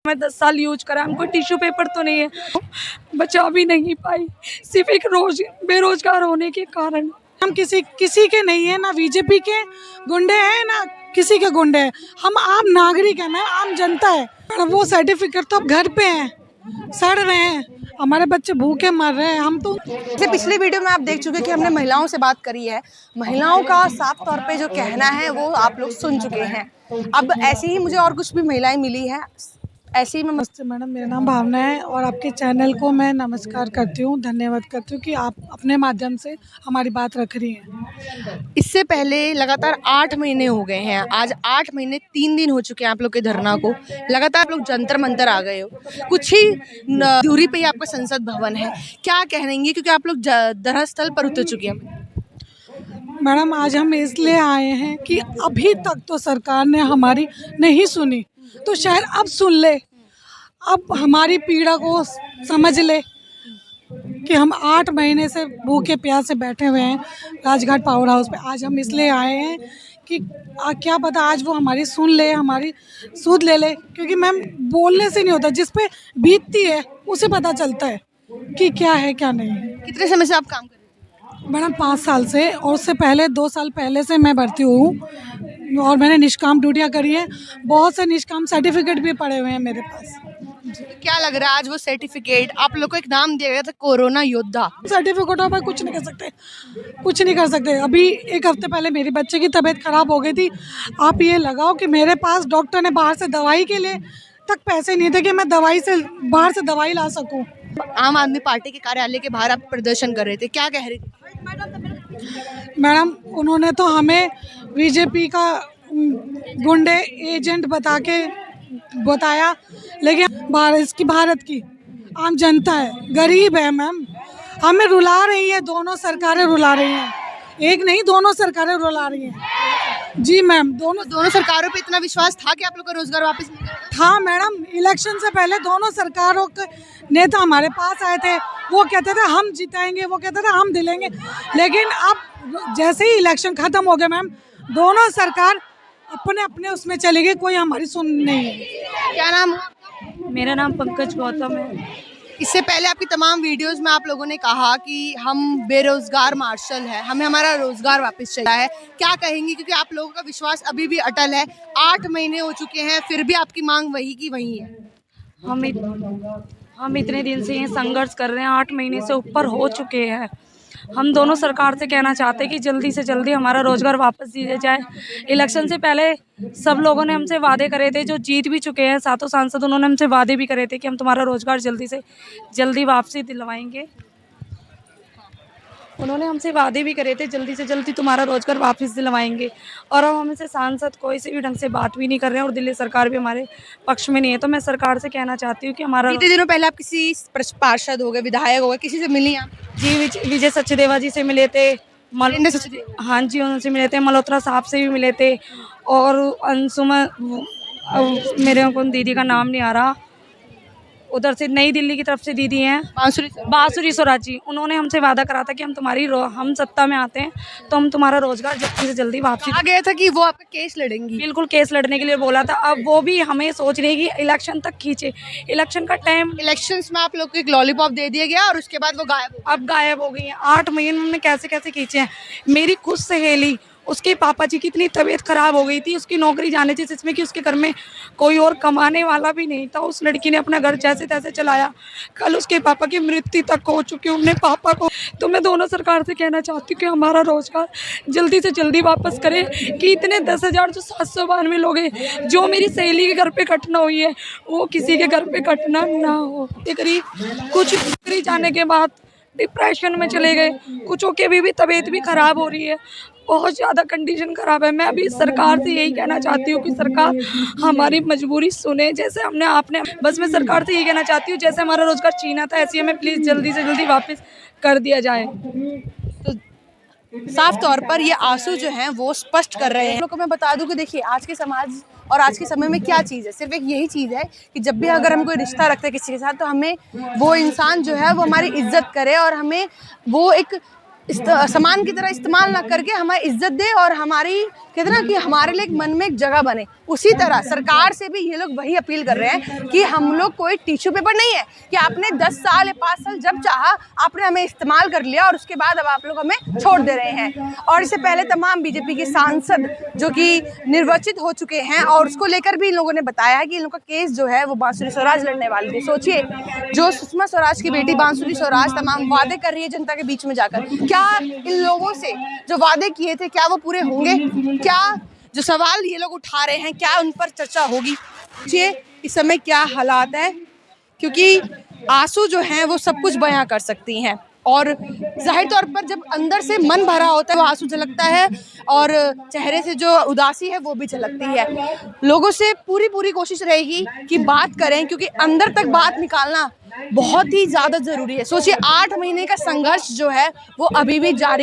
मैं 10 साल यूज करा, हमको टिश्यू पेपर तो नहीं है, बचा भी नहीं पाई सिर्फ एक बेरोजगार होने के कारण। हम किसी के नहीं है, ना बीजेपी के गुंडे हैं ना किसी के गुंडे हैं, हम आम नागरिक हैं, मैं आम जनता है। वो सर्टिफिकेट तो अब घर पे हैं, सड़ रहे हैं, हमारे बच्चे भूखे मर रहे हैं। हम तो पिछले वीडियो में आप देख चुके कि हमने महिलाओं से बात करी है, महिलाओं का साफ तौर पे जो कहना है वो आप लोग सुन चुके हैं। अब ऐसे ही मुझे और कुछ भी महिलाएं मिली हैं, ऐसे ही मैं नमस्ते मैडम, मेरा नाम भावना है और आपके चैनल को मैं नमस्कार करती हूँ, धन्यवाद करती हूँ कि आप अपने माध्यम से हमारी बात रख रही हैं। इससे पहले लगातार 8 महीने हो गए हैं, आज 8 महीने 3 दिन हो चुके हैं आप लोग के धरना को। लगातार आप लोग जंतर मंतर आ गए हो, कुछ ही दूरी पे ही आपका संसद भवन है, क्या कहेंगे क्योंकि आप लोग धरनास्थल पर उतर चुके हैं? मैडम आज हम इसलिए आए हैं कि अभी तक तो सरकार ने हमारी नहीं सुनी, तो शायद अब सुन ले, अब हमारी पीड़ा को समझ ले कि हम 8 महीने से भूखे प्यासे बैठे हुए हैं राजघाट पावर हाउस पे। आज हम इसलिए आए हैं कि क्या पता आज वो हमारी सुन ले, हमारी सूद ले ले, क्योंकि मैम बोलने से नहीं होता, जिस पे बीतती है उसे पता चलता है कि क्या है क्या नहीं है। कितने समय से आप काम कर रहे हैं? मैडम 5 साल से, और उससे पहले 2 साल पहले से मैं भर्ती हूँ और मैंने निष्काम ड्यूटियाँ करी हैं, बहुत से निष्काम सर्टिफिकेट भी पड़े हुए हैं मेरे पास। तो क्या लग रहा है आज वो सर्टिफिकेट आप लोग को एक नाम दिया गया था, कोरोना योद्धा? सर्टिफिकेटों पर कुछ नहीं कर सकते, कुछ नहीं कर सकते। अभी 1 हफ्ते पहले मेरी बच्चे की तबीयत खराब हो गई थी, आप ये लगाओ कि मेरे पास डॉक्टर ने बाहर से दवाई के लिए तक पैसे नहीं थे कि मैं बाहर से दवाई ला सकूँ। आम आदमी पार्टी के कार्यालय के बाहर आप प्रदर्शन कर रहे थे, क्या कह रहे थे? मैडम उन्होंने तो हमें बीजेपी का गुंडे एजेंट बताया, लेकिन भारत की आम जनता है, गरीब है मैम, हमें रुला रही है, दोनों सरकारें रुला रही हैं, एक नहीं दोनों सरकारें रुला रही हैं। जी मैम, दोनों सरकारों पे इतना विश्वास था कि आप लोग का रोजगार वापस मिलेगा? था मैडम, इलेक्शन से पहले दोनों सरकारों के नेता हमारे पास आए थे, वो कहते थे हम जिताएंगे, वो कहते थे हम दिलाएंगे, लेकिन अब जैसे ही इलेक्शन खत्म हो गया मैम, दोनों सरकार अपने अपने उसमें चली गई, कोई हमारी सुन नहीं है। क्या नाम हुआ? मेरा नाम पंकज गौतम है। इससे पहले आपकी तमाम वीडियोस में आप लोगों ने कहा कि हम बेरोजगार मार्शल है, हमें हमारा रोजगार वापस चाहिए है, क्या कहेंगी क्योंकि आप लोगों का विश्वास अभी भी अटल है, 8 महीने हो चुके हैं फिर भी आपकी मांग वही की वही है? हम इतने दिन से ये संघर्ष कर रहे हैं, 8 महीने से ऊपर हो चुके हैं। हम दोनों सरकार से कहना चाहते हैं कि जल्दी से जल्दी हमारा रोज़गार वापस दिया जाए। इलेक्शन से पहले सब लोगों ने हमसे वादे करे थे, जो जीत भी चुके हैं, सातों सांसद, उन्होंने हमसे वादे भी करे थे कि हम तुम्हारा रोज़गार जल्दी से जल्दी वापसी दिलवाएंगे। उन्होंने हमसे वादे भी करे थे जल्दी से जल्दी तुम्हारा रोजगार वापस दिलवाएंगे, और अब हमसे सांसद कोई से भी ढंग से बात भी नहीं कर रहे हैं और दिल्ली सरकार भी हमारे पक्ष में नहीं है। तो मैं सरकार से कहना चाहती हूँ कि हमारा बीते दिनों पहले आप किसी पार्षद हो गए, विधायक हो गए, किसी से मिली आप? जी विजय सचदेवा जी से मिले थे, हाँ जी उनसे मिले थे, मल्होत्रा साहब से भी मिले थे, और अंशुमन, मेरे को दीदी का नाम नहीं आ रहा, उधर से नई दिल्ली की तरफ से दीदी हैं बांसुरी स्वराज जी, उन्होंने हमसे वादा करा था कि हम सत्ता में आते हैं तो हम तुम्हारा रोजगार जल्दी से जल्दी वापसी। आ गया था कि वो आपका केस लड़ेंगी? बिल्कुल केस लड़ने के लिए बोला था। अब वो भी हमें सोच रही है कि इलेक्शन तक खींचे, इलेक्शन का टाइम, इलेक्शंस में आप लोग को एक लॉलीपॉप दे दिया गया और उसके बाद वो गायब हो गई है। 8 महीने उन्होंने कैसे कैसे खींचे हैं। मेरी खुद सहेली, उसके पापा जी की इतनी तबीयत खराब हो गई थी, उसकी नौकरी जाने थी, जिसमें कि उसके घर में कोई और कमाने वाला भी नहीं था, उस लड़की ने अपना घर जैसे तैसे चलाया, कल उसके पापा की मृत्यु तक हो चुकी है उन्हें पापा को। तो मैं दोनों सरकार से कहना चाहती हूँ कि हमारा रोजगार जल्दी से जल्दी वापस करें, कि इतने 10,000 जो 792 लोग हैं, जो मेरी सहेली के घर पे घटना हुई है, वो किसी के घर पे घटना ना हो। करीब कुछ नौकरी जाने के बाद डिप्रेशन में चले गए, कुछों की अभी भी तबीयत भी खराब हो रही है, बहुत ज़्यादा कंडीशन ख़राब है। मैं अभी सरकार से यही कहना चाहती हूँ कि सरकार हमारी मजबूरी सुने, जैसे आपने बस मैं सरकार से यही कहना चाहती हूँ, जैसे हमारा रोज़गार छीना था ऐसे हमें प्लीज़ जल्दी से जल्दी वापस कर दिया जाए। तो साफ तौर पर ये आंसू जो हैं वो स्पष्ट कर रहे हैं। लोगों को मैं बता दूं कि देखिए आज के समाज और आज के समय में क्या चीज़ है, सिर्फ एक यही चीज़ है कि जब भी अगर हम कोई रिश्ता रखते हैं किसी के साथ, तो हमें वो इंसान जो है वो हमारी इज्जत करे और हमें वो एक सामान की तरह इस्तेमाल ना करके हमें इज्जत दे और हमारी कहते ना कि हमारे लिए मन में एक जगह बने। उसी तरह सरकार से भी ये लोग वही अपील कर रहे हैं कि हम लोग कोई टिश्यू पेपर नहीं है कि आपने 10 साल या 5 साल जब चाहा आपने हमें इस्तेमाल कर लिया और उसके बाद अब आप लोग हमें छोड़ दे रहे हैं। और इससे पहले तमाम बीजेपी के सांसद जो कि निर्वाचित हो चुके हैं और उसको लेकर भी इन लोगों ने बताया है कि इन लोगों का केस जो है वो बांसुरी स्वराज लड़ने वाली थी। सोचिए, जो सुषमा स्वराज की बेटी बांसुरी स्वराज तमाम वादे कर रही है जनता के बीच में जाकर, क्या इन लोगों से जो वादे किए थे क्या वो पूरे होंगे? क्या जो सवाल ये लोग उठा रहे हैं क्या उन पर चर्चा होगी? सोचिए इस समय क्या हालात है, क्योंकि आंसू जो हैं वो सब कुछ बयां कर सकती हैं और जाहिर तौर पर जब अंदर से मन भरा होता है वो आंसू झलकता है और चेहरे से जो उदासी है वो भी झलकती है। लोगों से पूरी कोशिश रहेगी कि बात करें, क्योंकि अंदर तक बात निकालना बहुत ही ज़्यादा ज़रूरी है। सोचिए 8 महीने का संघर्ष जो है वो अभी भी जारी